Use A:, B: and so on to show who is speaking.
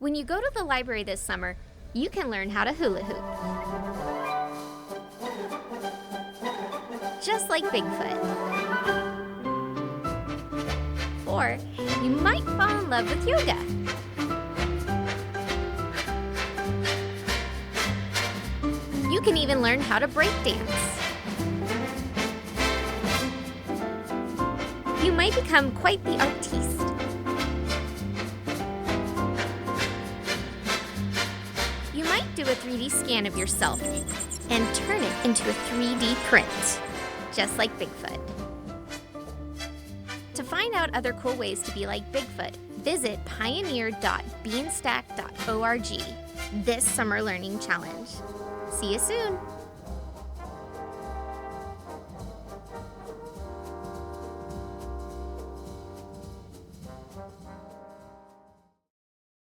A: When you go to the library this summer, you can learn how to hula hoop. Just like Bigfoot. Or you might fall in love with yoga. You can even learn how to break dance. You might become quite the artiste. You might do a 3D scan of yourself and turn it into a 3D print, just like Bigfoot. To find out other cool ways to be like Bigfoot, visit pioneer.beanstack.org this summer learning challenge. See you soon!